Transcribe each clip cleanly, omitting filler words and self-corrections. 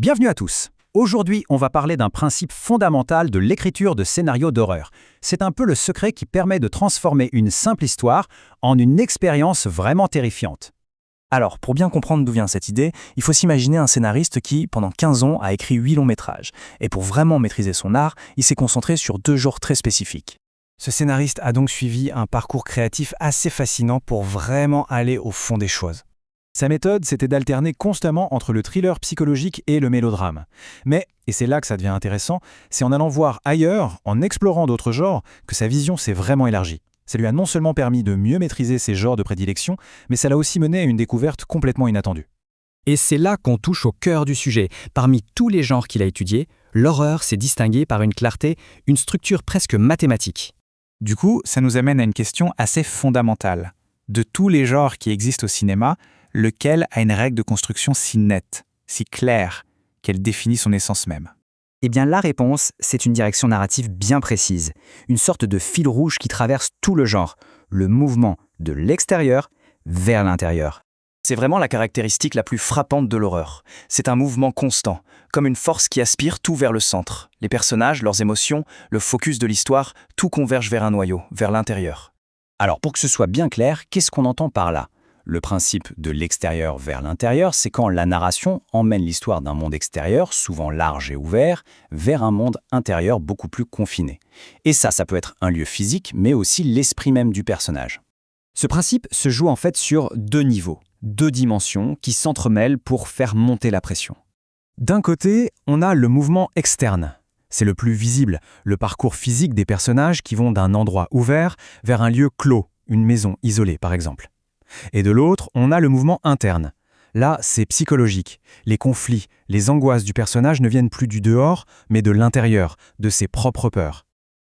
Bienvenue à tous. Aujourd'hui, on va parler d'un principe fondamental de l'écriture de scénarios d'horreur. C'est un peu le secret qui permet de transformer une simple histoire en une expérience vraiment terrifiante. Alors, pour bien comprendre d'où vient cette idée, il faut s'imaginer un scénariste qui, pendant 15 ans, a écrit 8 longs métrages. Et pour vraiment maîtriser son art, il s'est concentré sur 2 genres très spécifiques. Ce scénariste a donc suivi un parcours créatif assez fascinant pour vraiment aller au fond des choses. Sa méthode, c'était d'alterner constamment entre le thriller psychologique et le mélodrame. Mais, et c'est là que ça devient intéressant, c'est en allant voir ailleurs, en explorant d'autres genres, que sa vision s'est vraiment élargie. Ça lui a non seulement permis de mieux maîtriser ses genres de prédilection, mais ça l'a aussi mené à une découverte complètement inattendue. Et c'est là qu'on touche au cœur du sujet. Parmi tous les genres qu'il a étudiés, l'horreur s'est distinguée par une clarté, une structure presque mathématique. Du coup, ça nous amène à une question assez fondamentale. De tous les genres qui existent au cinéma, lequel a une règle de construction si nette, si claire, qu'elle définit son essence même? Eh bien, la réponse, c'est une direction narrative bien précise, une sorte de fil rouge qui traverse tout le genre, le mouvement de l'extérieur vers l'intérieur. C'est vraiment la caractéristique la plus frappante de l'horreur. C'est un mouvement constant, comme une force qui aspire tout vers le centre. Les personnages, leurs émotions, le focus de l'histoire, tout converge vers un noyau, vers l'intérieur. Alors, pour que ce soit bien clair, qu'est-ce qu'on entend par là? Le principe de l'extérieur vers l'intérieur, c'est quand la narration emmène l'histoire d'un monde extérieur, souvent large et ouvert, vers un monde intérieur beaucoup plus confiné. Et ça peut être un lieu physique, mais aussi l'esprit même du personnage. Ce principe se joue en fait sur 2 niveaux, 2 dimensions qui s'entremêlent pour faire monter la pression. D'un côté, on a le mouvement externe. C'est le plus visible, le parcours physique des personnages qui vont d'un endroit ouvert vers un lieu clos, une maison isolée par exemple. Et de l'autre, on a le mouvement interne. Là, c'est psychologique. Les conflits, les angoisses du personnage ne viennent plus du dehors, mais de l'intérieur, de ses propres peurs.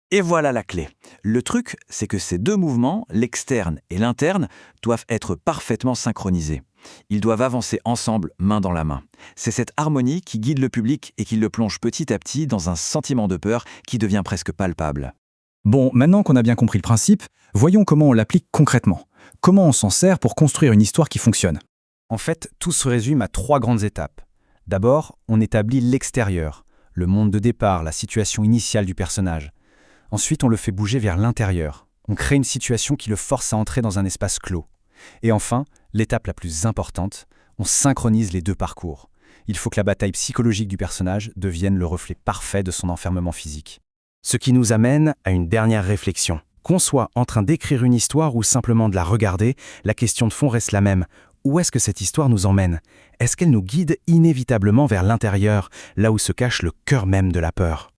Et voilà la clé. Le truc, c'est que ces 2 mouvements, l'externe et l'interne, doivent être parfaitement synchronisés. Ils doivent avancer ensemble, main dans la main. C'est cette harmonie qui guide le public et qui le plonge petit à petit dans un sentiment de peur qui devient presque palpable. Bon, maintenant qu'on a bien compris le principe, voyons comment on l'applique concrètement. Comment on s'en sert pour construire une histoire qui fonctionne? En fait, tout se résume à 3 grandes étapes. D'abord, on établit l'extérieur, le monde de départ, la situation initiale du personnage. Ensuite, on le fait bouger vers l'intérieur. On crée une situation qui le force à entrer dans un espace clos. Et enfin, l'étape la plus importante, on synchronise les 2 parcours. Il faut que la bataille psychologique du personnage devienne le reflet parfait de son enfermement physique. Ce qui nous amène à une dernière réflexion. Qu'on soit en train d'écrire une histoire ou simplement de la regarder, la question de fond reste la même. Où est-ce que cette histoire nous emmène? Est-ce qu'elle nous guide inévitablement vers l'intérieur, là où se cache le cœur même de la peur?